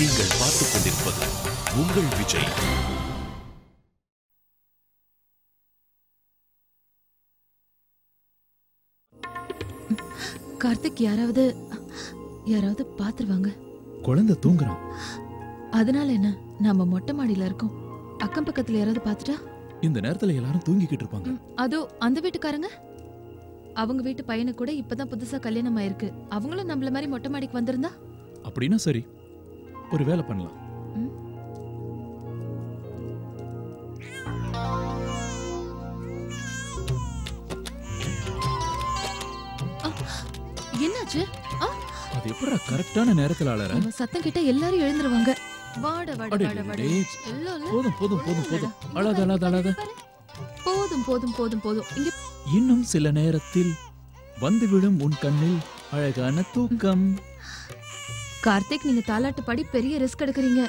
நீங்கள் பார்த்துக் கொண்டிருப்பது உங்கள் விஜய். கார்த்திக் யாராவது பாத்துருவாங்க. குழந்தை தூங்குறான். அதனால என்ன, நாம மொட்டை மாடியில இருக்கோம். அக்கம் பக்கத்துல யாராவது பாத்துட்டா? இந்த நேரத்துல எல்லாரும் தூங்கிக்கிட்டு இருப்பாங்க. அதோ அந்த வீட்டுக்காரங்க, அவங்க வீட்டு பையனு கூட இப்பதான் புதுசா கல்யாணம் ஆயிருக்கு. அவங்களும் நம்மள மாதிரி மொட்டை மாடிக்கு வந்திருந்தா? அப்படின்னா சரி, ஒரு வேலை பண்ணலாம். என்னாச்சு? அது எப்படா கரெக்டான நேரத்துல அலற? சத்தம் கேட்டா எல்லாரும் எழுந்துருவாங்க. வாட வாட வாட வாட. போதும் போதும் போதும் போதும். அழாத அழாத அழாத. போதும் போதும் போதும் போதும். இங்க இன்னும் சில நேரத்தில் வந்துவிடும் உன் கண்ணில் அழகான தூக்கம். கார்த்திக், நீங்க தாலாட்டு பாடி பெரிய ரிஸ்க் எடுக்கிறீங்க.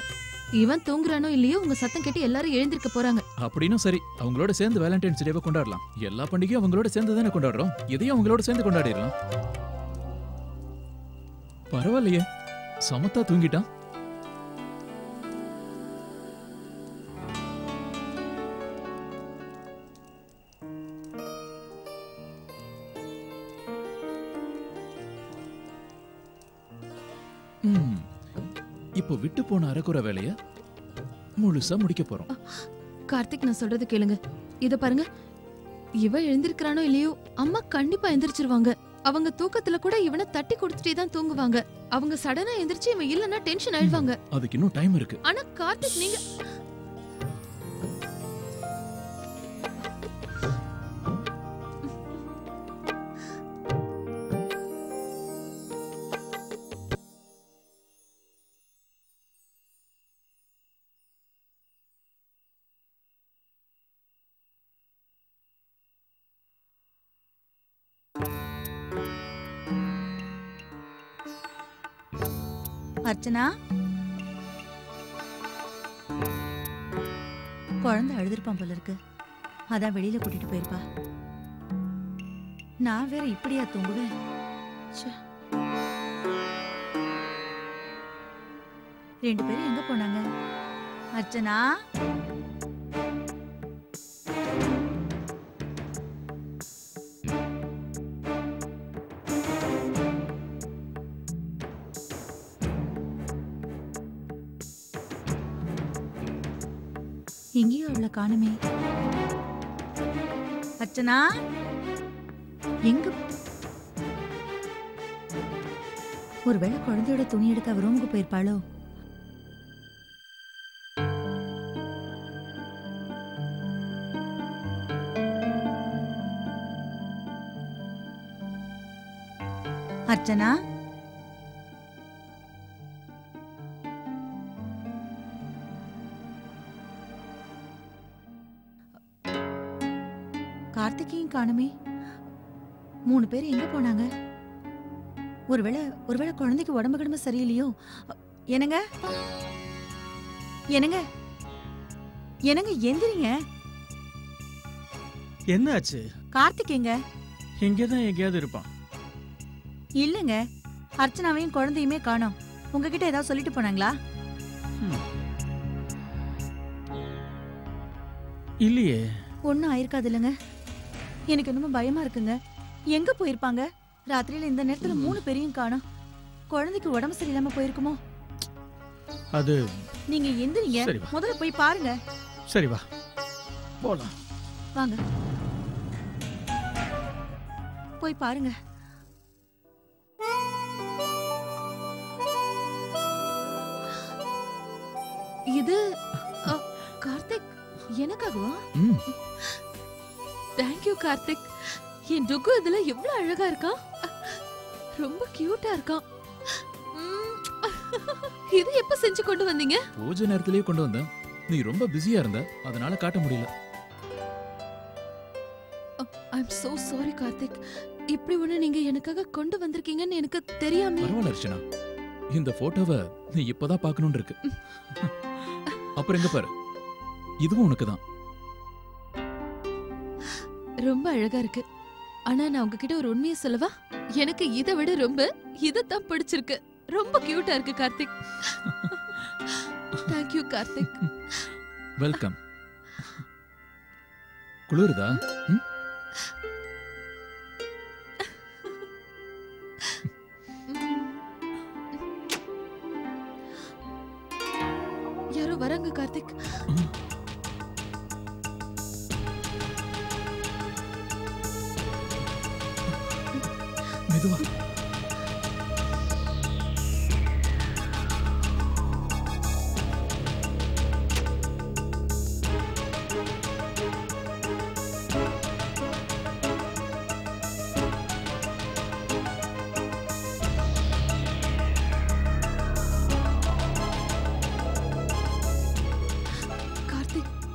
இவன் தூங்குறானோ இல்லையோ உங்க சத்தம் கேட்டு எல்லாரும் எழுந்திருக்க போறாங்க. அப்படின்னா சரி, அவங்களோட சேர்ந்து வேலண்டைன்ஸ் டேவை கொண்டாடலாம். எல்லா பண்டிகையும் அவங்களோட சேர்ந்து தானே கொண்டாடுறோம். இதையும் அவங்களோட சேர்ந்து கொண்டாடிடலாம். பரவாயில்லையே, சமத்தா தூங்கிட்டான். இப்போ விட்டு போன அரைக்குறை வேலைய முழுசா முடிக்க போறோம். கார்த்திக், நான் சொல்றது கேளுங்க. இத பாருங்க, இவ எழுந்திருக்கிறானோ இல்லையோ அம்மா கண்டிப்பா எந்திரிச்சிருவாங்க. அவங்க தூக்கத்துல கூட இவனை தட்டி கொடுத்துட்டே தான் தூங்குவாங்க. அவங்க சடனா எந்திரிச்சு இவன் இல்லன்னா டென்ஷன் ஆயிடுவாங்க. அதுக்கு இன்னும் டைம் இருக்கு. ஆனா கார்த்திக், நீங்க அர்ச்சனா, குழந்தை அழுதுருப்பான் போல இருக்கு. அதான் வெளியில கூட்டிட்டு போயிருப்பா. நான் வேற இப்படியா தூங்குவேன்? ரெண்டு பேரும் எங்க போனாங்க? அர்ச்சனா, எங்கேயோ அவளை காணுமே. அர்ச்சனா, எங்க? ஒருவேளை குழந்தையோட துணி எடுக்க அவ ரூமுக்கு போயிருப்பாளோ? அர்ச்சனா, கார்த்திகையும் காணுமே. மூணு பேர் எங்க போனாங்க? ஒருவேளை குழந்தைக்கு உடம்பு கிடம்பு சரியில்லையோ? என்னங்க என்னங்க என்னங்க எந்திரிங்க. என்னாச்சு? கார்த்திக் எங்க? இங்கதான் எங்கேயாவது இருப்பான். இல்லங்க, அர்ச்சனாவையும் குழந்தையுமே காணோம். உங்ககிட்ட ஏதாவது சொல்லிட்டு போனாங்களா? இல்லையே. ஒன்னும் ஆயிருக்காது இல்லங்க. எனக்கு என்னமோ பயமா இருக்குங்க. எங்க போயிருப்பாங்க? ராத்திரியில இந்த நேரத்துல மூணு பேரையும் காணோம். குழந்தைக்கு உடம்பு சரியில்லாம போயிருக்குமோ? அது நீங்க எந்திரிங்க, முதல்ல போய் பாருங்க. சரி வா போலாம். வாங்க போய் பாருங்க. இது கார்த்திக் எனக்காகவா? தேங்க்யூ கார்த்திக். என் டுக்கு இதுல எவ்வளவு அழகா இருக்கான். ரொம்ப கியூட்டா இருக்கான். இது எப்ப செஞ்சு கொண்டு வந்தீங்க? பூஜை நேரத்திலேயே கொண்டு வந்தேன். நீ ரொம்ப பிஸியா இருந்த, அதனால காட்ட முடியல. I'm so sorry Karthik. இப்படி ஒண்ணு நீங்க எனக்காக கொண்டு வந்திருக்கீங்கன்னு எனக்கு தெரியாம. பரவாயில்ல அர்ச்சனா, இந்த போட்டோவை நீ இப்பதான் பார்க்கணும்னு இருக்கு. அப்புறம் எங்க பாரு, இதுவும் உனக்குதான். ரொம்ப அழகா இருக்கு. ஆனா நான் உங்ககிட்ட ஒரு உண்மையை சொல்லவா? எனக்கு இதை விட ரொம்ப இதத்தான் பிடிச்சிருக்கு. ரொம்ப கியூட்டா இருக்கு Karthik. Thank you Karthik. Welcome. குளிருதா? யாரோ வராங்க கார்த்திக். மெதுவா.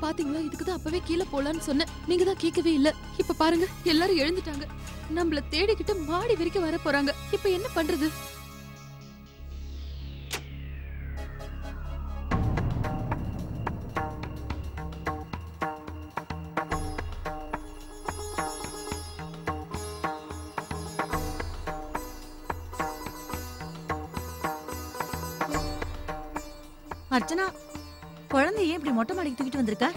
பாத்தீங்களா, இதுக்குதான் அப்பவே கீழே போலான்னு சொன்னேன். நீங்க தான் கேட்கவே இல்ல. இப்ப பாருங்க, எல்லாரும் எழுந்துட்டாங்க. நம்மள தேடிக்கிட்டு மாடி வரைக்கும் வர போறாங்க. இப்ப என்ன பண்றது? அர்ச்சனா, குழந்தைய இப்படி மொட்டை மாடிக்கு தூக்கிட்டு வந்திருக்க?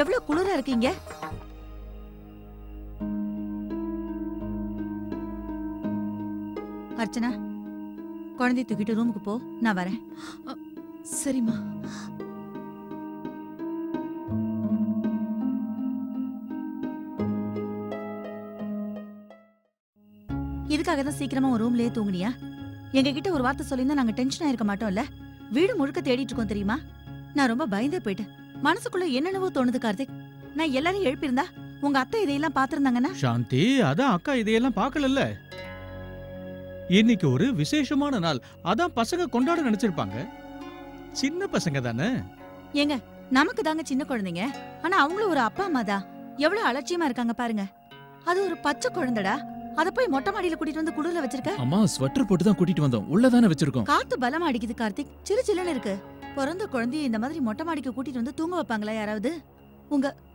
எவ்வளவு குளிரா இருக்கீங்க. அர்ச்சனா, குழந்தைய தூக்கிட்டு ரூமுக்கு போ, நான் வரேன். சரிம்மா. இதுக்காக தான் சீக்கிரமா ஒரு ரூம்லயே தூங்குனியா? எங்க கிட்ட ஒரு வார்த்தை சொல்லியிருந்தா நாங்க டென்ஷன் ஆயிருக்க மாட்டோம்ல. வீடு முழுக்க தேடிட்டு இருக்கோம் தெரியுமா? நான் ரொம்ப பயந்தே போயிட்டேன். மனசுக்குள்ள என்னென்னவோ தோணுது கார்த்திக். நான் எல்லாரையும் எழுப்பியிருந்தா உங்க அத்தை இதையெல்லாம் பாத்திருந்தாங்கன்னா? சாந்தி, அதான் அக்கா இதையெல்லாம் பார்க்கல. இன்னைக்கு ஒரு விசேஷமான நாள், அதான் பசங்க கொண்டாட நினைச்சிருப்பாங்க. சின்ன பசங்க தானே. ஏங்க, நமக்கு தாங்க சின்ன குழந்தைங்க. ஆனா அவங்களும் ஒரு அப்பா அம்மா தான். எவ்வளவு அலட்சியமா இருக்காங்க பாருங்க. அது ஒரு பச்சை குழந்தைடா. அத போய் மொட்டை மாடியில கூட்டிட்டு வந்து குளிர்ல வச்சிருக்க. அம்மா ஸ்வெட்டர் போட்டு தான் கூட்டிட்டு வந்தோம். உள்ளதானே வச்சிருக்கோம். காத்து பலமா அடிக்குது கார்த்திக். சிலு சிலுன்னு இருக்கு. பிறந்த குழந்தைய இந்த மாதிரி மொட்டை மாடிக்கு கூட்டிட்டு வந்து தூங்க வைப்பாங்களா யாராவது?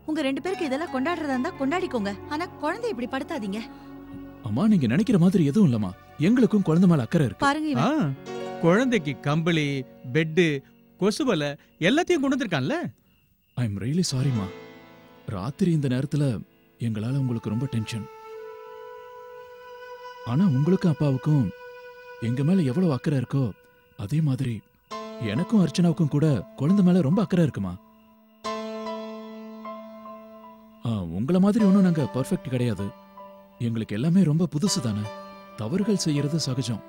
உங்க ரெண்டு பேருக்கு இதெல்லாம் கொண்டாடுறதா இருந்தா கொண்டாடிக்கோங்க. ஆனா குழந்தை இப்படி படுத்தாதீங்க. அம்மா, நீங்க நினைக்கிற மாதிரி எதுவும் இல்லம்மா. எங்களுக்கும் குழந்தை மேல அக்கறை இருக்கு. பாருங்க, இவன் குழந்தைக்கு கம்பளி, பெட்டு, கொசுவலை எல்லாத்தையும் கொண்டு வந்திருக்கான்ல. ஐ எம் ரியலி சாரிம்மா. ராத்திரி இந்த நேரத்துல எங்களால உங்களுக்கு ரொம்ப டென்ஷன். ஆனா உங்களுக்கும் அப்பாவுக்கும் எங்க மேல எவ்வளவு அக்கறை இருக்கோ அதே மாதிரி எனக்கும் அர்ச்சனாவுக்கும் கூட குழந்தை மேல ரொம்ப அக்கறை இருக்குமா. உங்கள மாதிரி ஒன்றும் நாங்க பர்ஃபெக்ட் கிடையாது. எங்களுக்கு எல்லாமே ரொம்ப புதுசு தானே. தவறுகள் செய்யறது சகஜம்.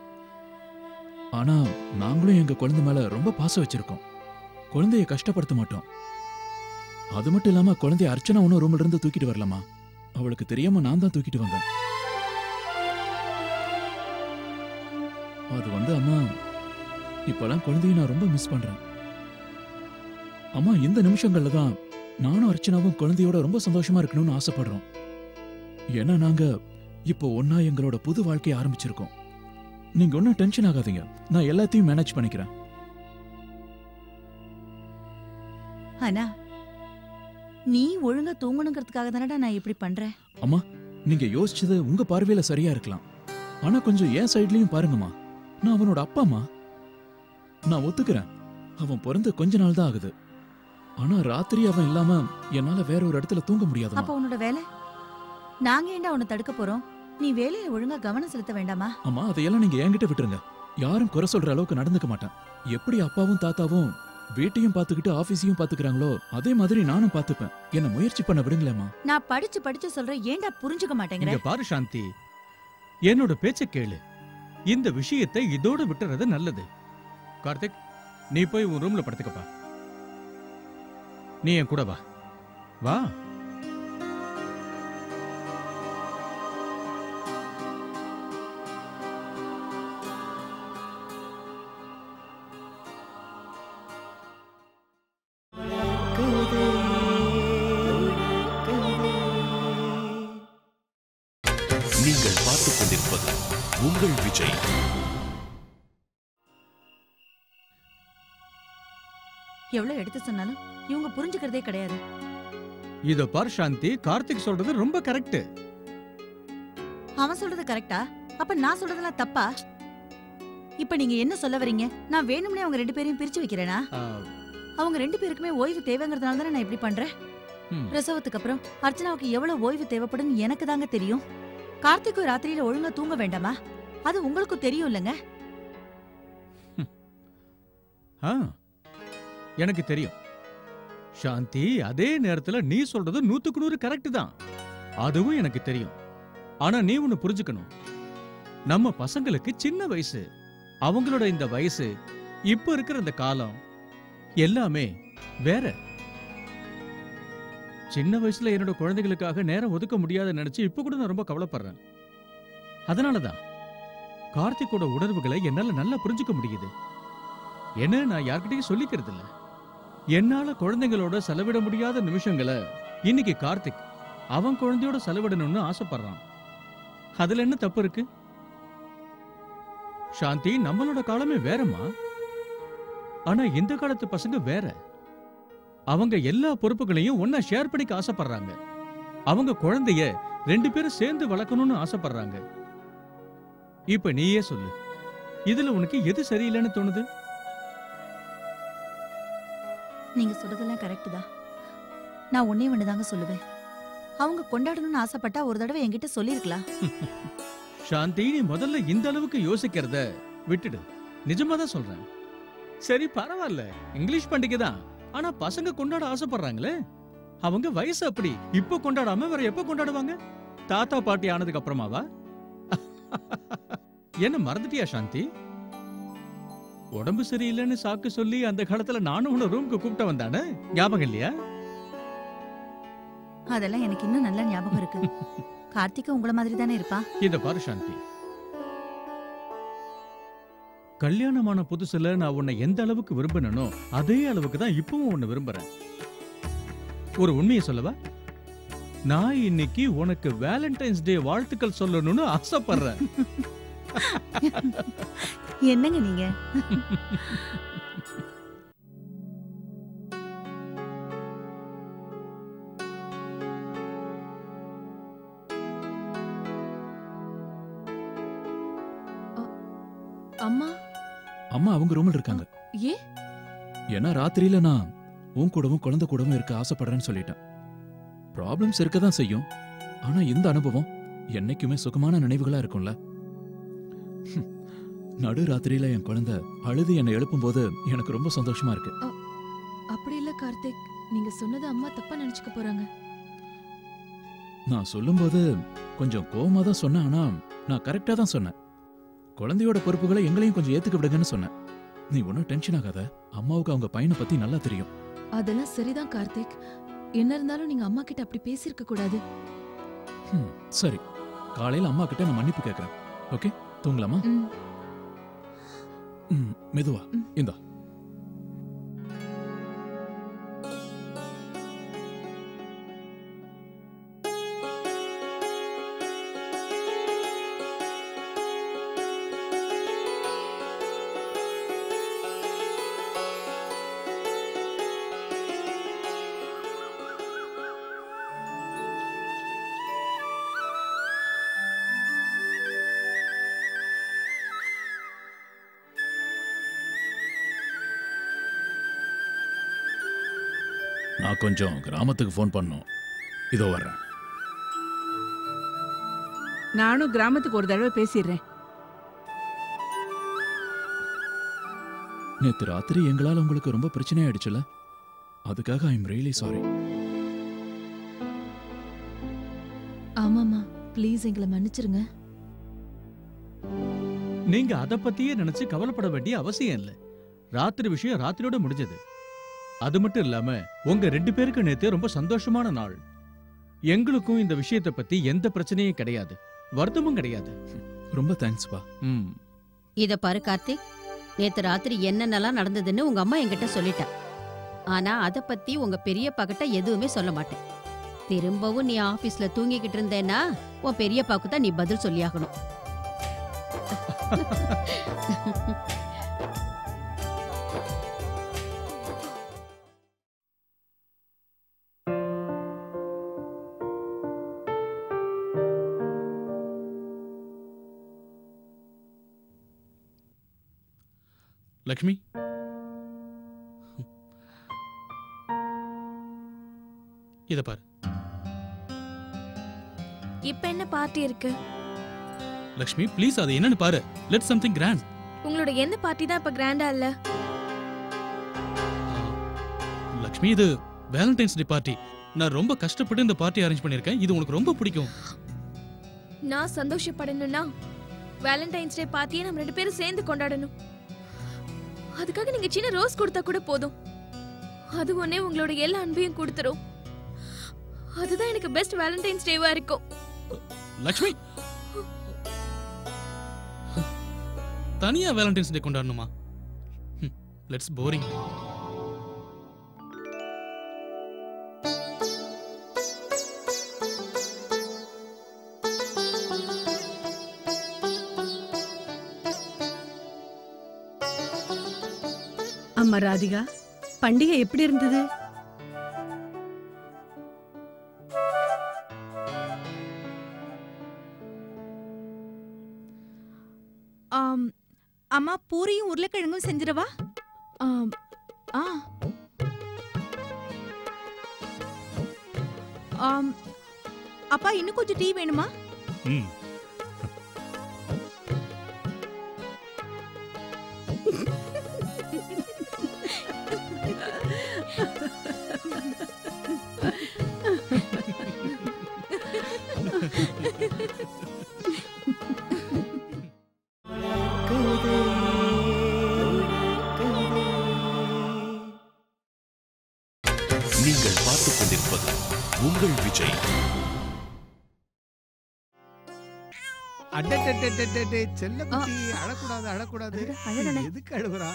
ஆனா நாங்களும் எங்க குழந்தை மேல ரொம்ப பாசம் வச்சிருக்கோம். குழந்தைய கஷ்டப்படுத்த மாட்டோம். அது மட்டும் இல்லாம குழந்தைய அர்ச்சனா ஒன்னும் ரூம்ல இருந்து தூக்கிட்டு வரலாமா? அவளுக்கு தெரியாம நான் தான் தூக்கிட்டு வந்தேன். அது அம்மா, இப்பெல்லாம் குழந்தைய நான் ரொம்ப மிஸ் பண்றேன். அம்மா, இந்த நிமிஷங்கள்ல தான் நானும் அர்ச்சனாவும் குழந்தையோட ரொம்ப சந்தோஷமா இருக்கணும்னு ஆசைப்படுறோம். ஏன்னா நாங்க இப்போ ஒன்னா எங்களோட புது வாழ்க்கையை ஆரம்பிச்சிருக்கோம். நீங்க ஒன்னும் டென்ஷன் ஆகாதீங்க. நான் எல்லாத்தையும் மேனேஜ் பண்ணிக்கிறேன். ஆனா நீ ஒழுங்கா தூங்கணுங்கிறதுக்காக தானடா நான் இப்படி பண்றேன். அம்மா, நீங்க யோசிச்சது உங்க பார்வையில சரியா இருக்கலாம். ஆனா கொஞ்சம் என் சைட்லயும் பாருங்கம்மா. நான் அவனோட அப்பாம்மா. நான் ஒத்துக்கிறேன், அவன் பிறந்து கொஞ்ச நாள் தான் ஆகுது. ஆனா ராத்திரி அவன் இல்லாம என்னால வேற ஒரு இடத்துல தூங்க முடியாது. அப்ப உன்னோட வேலை? நாங்க ஏண்டா உன்னை தடுக்க போறோம்? நீ வேலையில ஒழுங்கா கவனம் செலுத்த வேண்டாமா? அம்மா, அதையெல்லாம் நீங்க என்கிட்ட விட்டுருங்க. யாரும் குறை சொல்ற அளவுக்கு நடந்துக்க மாட்டேன். எப்படி அப்பாவும் தாத்தாவும் வீட்டையும் பாத்துக்கிட்டு ஆபீஸையும் பாத்துக்கிறாங்களோ அதே மாதிரி நானும் பாத்துப்பேன். என்ன முயற்சி பண்ண விடுங்களேம்மா. நான் படிச்சு சொல்றேன், ஏண்டா புரிஞ்சுக்க மாட்டேங்கிற? இங்க பாரு சாந்தி, என்னோட பேச்ச கேளு. இந்த விஷயத்தை இதோட விட்டுறது நல்லது. கார்த்திக், நீ போய் உன் ரூம்ல படுத்துக்கப்பா. நீ என் கூட வா. வா. நீங்கள் பார்த்துக் கொண்டிருப்பது உங்கள் விஜய். எவ்வளவு எடுத்து சொன்னாலும் இவங்க புரிஞ்சுக்கிறதே கிடையாது. இத பார் சாந்தி, கார்த்திக் சொல்றது ரொம்ப கரெக்ட். அவன் சொல்றது கரெக்டா? அப்ப நான் சொல்றதெல்லாம் தப்பா? இப்ப நீங்க என்ன சொல்ல வரீங்க? நான் வேணும்னே அவங்க 2 பேரையும் பிரிச்சு வைக்கிறேனா? ஆ, அவங்க 2 பேருக்குமே ஓய்வு தேவைங்கிறதுனால தானே நான் இப்படி பண்றேன். ம். பிரசவத்துக்கு அப்புறம் அர்ச்சனாவுக்கு எவ்வளவு ஓய்வு தேவைப்படும் எனக்கு தாங்க தெரியும். கார்த்திக்கும் ராத்திரியில ஒழுங்கா தூங்க வேண்டாமா? அது உங்களுக்கும் தெரியும் இல்லங்க? ஆ, எனக்கு தெரியும் சாந்தி. அதே நேரத்துல நீ சொல்றது 100க்கு 100 கரெக்ட் தான். அதுவும் எனக்கு தெரியும். ஆனா நீ ஒண்ணு புரிஞ்சுக்கணும். நம்ம பசங்களுக்கு சின்ன வயசு. அவங்களோட இந்த வயசு, இப்ப இருக்கிற இந்த காலம் எல்லாமே வேற. சின்ன வயசுல என்னோட குழந்தைகளுக்காக நேரம் ஒதுக்க முடியாத நினைச்சு இப்ப கூட நான் ரொம்ப கவலைப்படுறேன். அதனாலதான் கார்த்திக்கோட உணர்வுகளை என்னால நல்லா புரிஞ்சுக்க முடியுது. என்ன நான் யார்கிட்டயும் சொல்லிக்கிறது இல்ல. என்னால குழந்தைங்களோட செலவிட முடியாத நிமிஷங்களை இன்னைக்கு கார்த்திக் அவன் குழந்தையோட செலவிடணும்னு ஆசைப்படுறான். அதுல என்ன தப்பு இருக்கு? சாந்தி, நம்மளோட காலமே வேறமா. ஆனா இந்த காலத்து பசங்க வேற. அவங்க எல்லா பொறுப்புகளையும் ஒன்னா ஷேர் பண்ணிக்க ஆசைப்படுறாங்க. அவங்க குழந்தைய 2 பேரும் சேர்ந்து வளர்க்கணும்னு ஆசைப்படுறாங்க. இப்ப நீயே சொல்லு, இதுல உனக்கு எது சரியில்லைன்னு தோணுது? நீங்க சொல்றதெல்லாம் கரெக்ட் தான். நான் ஒண்ணே ஒண்ணுதாங்க சொல்லுவேன். அவங்க கொண்டாடணும்னு ஆசைப்பட்டா ஒரு தடவை என்கிட்ட சொல்லிருக்கலாம். சாந்தி, நீ முதல்ல இந்த அளவுக்கு யோசிக்கிறத விட்டுடு. நிஜமா தான் சொல்றேன். சரி, பரவாயில்ல, இங்கிலீஷ் பண்டிகை தான். ஆனா பசங்க கொண்டாட ஆசைப்படுறாங்களே, அவங்க வயசு அப்படி. இப்ப கொண்டாடாம வேற எப்ப கொண்டாடுவாங்க? தாத்தா பாட்டி ஆனதுக்கு அப்புறமாவா? என்ன மறந்துட்டியா சாந்தி? உடம்பு சரியில்லைன்னு சாக்கு சொல்லி அந்த காலத்துல நானும் உன்னை ரூமுக்கு கூப்பிட்ட வந்தானே, ஞாபகம் இல்லையா? அதெல்லாம் எனக்கு இன்னும் நல்ல ஞாபகம் இருக்கு. கார்த்திகா உங்கள மாதிரி தானே இருப்பா. இத பாரு சாந்தி, கல்யாணமான புதுசுல நான் உன்னை எந்த அளவுக்கு விரும்பினோ அதே அளவுக்கு தான் இப்பவும் உன்னை விரும்புறேன். ஒரு உண்மையை சொல்லவா? நான் இன்னைக்கு உனக்கு வேலண்டைன்ஸ் டே வாழ்த்துக்கள் சொல்லணும்னு ஆசைப்படுறேன். என்னங்க நீங்க? அம்மா அம்மா அவங்க ரூம்ல இருக்காங்க. ஏ ஏன்னா ராத்திரியில நான் உன் கூடவும் குழந்தை கூடவும் இருக்க ஆசைப்படுறேன்னு சொல்லிட்டேன். ப்ராப்ளம்ஸ் இருக்க தான் செய்யும். ஆனா இந்த அனுபவம் என்னைக்குமே சுகமான நினைவுகளா இருக்கும்ல. நடு ராத்திரியில என் குழந்தை அழுது என்னை எழுப்பும் போது எனக்கு ரொம்ப சந்தோஷமா இருக்கு. அப்படி இல்ல கார்த்திக், நீங்க சொன்னது அம்மா தப்பா நினைச்சுக்க போறாங்க. நான் சொல்லும்போது கொஞ்சம் கோவமா தான் சொன்னேன். ஆனா நான் கரெக்டா தான் சொன்னேன். குழந்தையோட பொறுப்புகளை எங்களையும் கொஞ்சம் ஏத்துக்க விடுங்கன்னு சொன்னேன். நீ ஒன்னும் டென்ஷன் ஆகாத. அம்மாவுக்கு அவங்க பையனை பத்தி நல்லா தெரியும். அதெல்லாம் சரிதான் கார்த்திக். என்ன இருந்தாலும் நீங்க அம்மா கிட்ட அப்படி பேசியிருக்க கூடாது. சரி, காலையில அம்மா கிட்ட நான் மன்னிப்பு கேட்கறேன். ஓகே, தூங்கலாமா? மெதுவா. இந்தா. நான் கொஞ்சம் கிராமத்துக்கு ஃபோன் பண்ணோம். இதோ வர்றேன். நானும் கிராமத்துக்கு ஒரு தடவை பேசிடுறேன். நேத்து ராத்திரி எங்களால உங்களுக்கு ரொம்ப பிரச்சனை ஆயிடுச்சுல, அதுக்காக ஐ எம் ரியலி சாரி. ஆமாமா, ப்ளீஸ் எங்களை மன்னிச்சிருங்க. நீங்க அத பத்தியே நினைச்சு கவலைப்பட வேண்டிய அவசியம் இல்ல. ராத்திரி விஷயம் ராத்திரியோட முடிஞ்சது. அது மட்டும் இல்லாம உங்க 2 பேருக்கு நேத்து ரொம்ப சந்தோஷமான நாள். எங்களுக்கும் இந்த விஷயத்தை பத்தி எந்த பிரச்சனையும் கிடையாது, வருத்தமும் கிடையாது. ரொம்ப தேங்க்ஸ் பா. இத பாரு கார்த்திக், நேத்து ராத்திரி என்னென்னலாம் நடந்ததுன்னு உங்க அம்மா என்கிட்ட சொல்லிட்டா. ஆனா அத பத்தி உங்க பெரியப்பா கிட்ட எதுவுமே சொல்ல மாட்டேன். திரும்பவும் நீ ஆபீஸ்ல தூங்கிக்கிட்டு இருந்தேன்னா உன் பெரியப்பாக்கு தான் நீ பதில் சொல்லியாகணும். லக்ஷ்மி, இத பாரு. இப்ப என்ன பார்ட்டி இருக்கு? லக்ஷ்மி ப்ளீஸ், அது என்னன்னு பாரு. Let something grand. உங்களோட எந்த பார்ட்டி தான் இப்ப கிராண்டா இல்ல? லக்ஷ்மி, இது வேலண்டைன்ஸ் டே பார்ட்டி. நான் ரொம்ப கஷ்டப்பட்டு இந்த பார்ட்டி அரேஞ்ச் பண்ணிருக்கேன். இது உனக்கு ரொம்ப பிடிக்கும். நான் சந்தோஷப்படணும்னா வேலண்டைன்ஸ் டே பார்ட்டியை நம்ம 2 பேரும் சேர்ந்து கொண்டாடணும். அதுக்காக நீங்க சின்ன ரோஸ் கொடுத்தா கூட போதும். அது ஒண்ணே உங்களோட எல்லா அன்பையும் கொடுத்துரும். அதுதான் எனக்கு பெஸ்ட் வேலண்டைன்ஸ் டேவா இருக்கும். லக்ஷ்மி, தனியா வேலண்டைன்ஸ் டே கொண்டாடணுமா? Let's boring. அம்மா ராதிகா, பண்டிகை எப்படி இருந்தது? அம்மா, பூரியும் உருளைக்கிழங்கும் செஞ்சிடவா? அப்பா, இன்னும் கொஞ்சம் டீ வேணுமா? நீங்கள் பார்த்துக் கொண்டிருப்பது உங்கள் விஜய். செல்லக்குட்டி, அழக்கூடாது அழக்கூடாது. எதுக்கு அழுகுறா?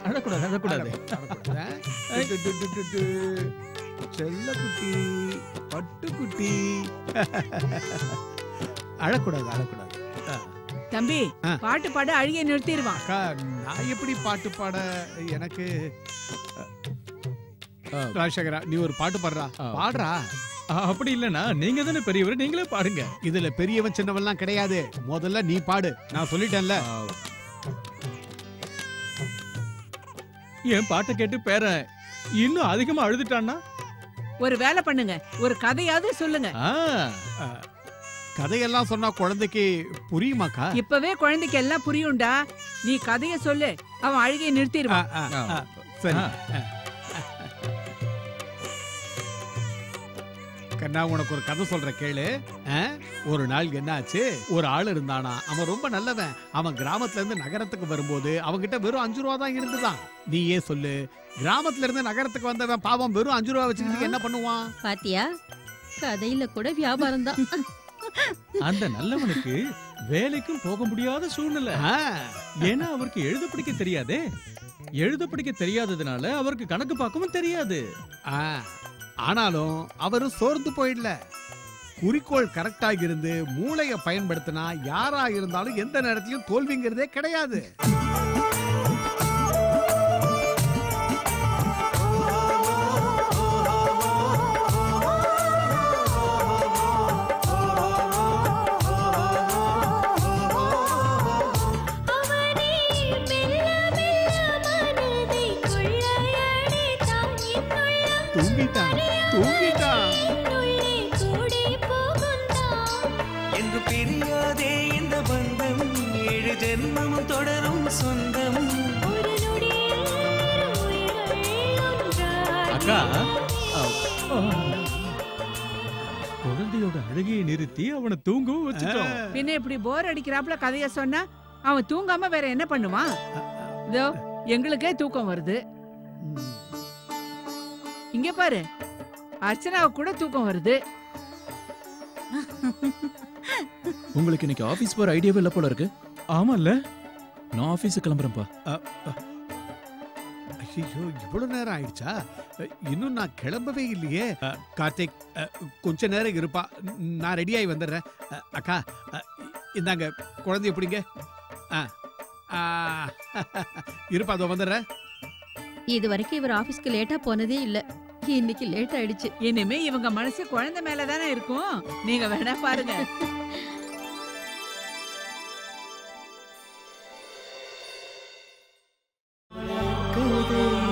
அழக்கூடாது அழக்கூடாது. செல்லக்குட்டி, பட்டுக்குட்டி, அழக்கூடாது அழக்கூடாது. தம்பி, பாட்டு பாட அழுகிய நிறுத்திடுவான். அக்கா, நான் எப்படி பாட்டு பாட? எனக்கு ராஜசேகரா, நீ ஒரு பாட்டு பாடுறா. பாடுறா. அப்படி இல்லனா நீங்க தானே பெரியவர், நீங்களே பாடுங்க. இதுல பெரியவன் சின்னவன்லாம் கிடையாது. முதல்ல நீ பாடு. நான் சொல்லிட்டேன்ல. என் பாட்டை கேட்டு பேரன் இன்னும் அதிகமா அழுதுட்டான்னா? ஒரு வேலை பண்ணுங்க, ஒரு கதையாவது சொல்லுங்க. கதையெல்லாம் சொன்னா குழந்தைக்கு புரியுமாக்கா? இப்பவே குழந்தைக்கு எல்லாம் புரியும்டா. நீ கதைய சொல்லு, அவன் அழுகையை நிறுத்திடுவான். சரி கண்ணா, உனக்கு ஒரு கதை சொல்ற கேளு. ஒரு நாள் என்ன ஆச்சு, ஒரு ஆள் இருந்தானா. அவன் ரொம்ப நல்லவன். அவன் கிராமத்துல இருந்து நகரத்துக்கு வரும்போது அவன்கிட்ட வெறும் 5 ரூபா தான் இருந்துதான். நீயே சொல்லு, கிராமத்துல இருந்து நகரத்துக்கு வந்தவன் பாவம் வெறும் 5 ரூபா வச்சுக்கிட்டு என்ன பண்ணுவான்? பாத்தியா, கதையில கூட வியாபாரம் தான். அந்த நல்லவனுக்கு வேலைக்கும் போக முடியாத சூழ்நிலை. ஏன்னா அவருக்கு எழுத படிக்க தெரியாதே. எழுத படிக்க தெரியாததுனால அவருக்கு கணக்கு பார்க்கவும் தெரியாது. ஆனாலும் அவரு சோர்ந்து போயிடல. குறிக்கோள் கரெக்டா இருந்து மூளைய பயன்படுத்தினா யாரா இருந்தாலும் எந்த நேரத்திலும் தோல்விங்கிறதே கிடையாது. தூங்கிட்டான் தூங்கிட்டான் என்று பிரியாதே இந்த பந்தம், 7 ஜென்மமும் தொடரும் சொந்தம். அக்கா, குழந்தையோட அழுகையை நிறுத்தி அவனை தூங்கவும் வச்சுட்டோம். பின்ன இப்படி போர் அடிக்கிறாப்ல கதைய சொன்னா அவன் தூங்காம வேற என்ன பண்ணுவான்? இதோ எங்களுக்கே தூக்கம் வருது. இங்க பாரு, அர்ச்சனாவுக்கு கூட தூக்கம் வருது. உங்களுக்கு இன்னைக்கு ஆபீஸ் போற ஐடியாவே இல்ல போல இருக்கு. ஆமால்ல, நான் ஆபீஸ் கிளம்புறேன்ப்பா. ஐயோ, இவ்வளவு நேரம் ஆயிடுச்சா? இன்னும் நான் கிளம்பவே இல்லையே. கார்த்திக், கொஞ்ச நேரம் இருப்பா, நான் ரெடியாகி வந்துடுறேன். அக்கா, இந்தாங்க குழந்தை எப்படிங்க? இருப்பா, அதோ வந்துடுறேன். இது வரைக்கும் இவர் ஆபீஸ்க்கு லேட்டா போனதே இல்ல, இன்னைக்கு லேட் ஆயிடுச்சு. இனிமே இவங்க மனசு குழந்தை மேலதானே இருக்கும். நீங்க வேணா பாருங்க. கேக்குதே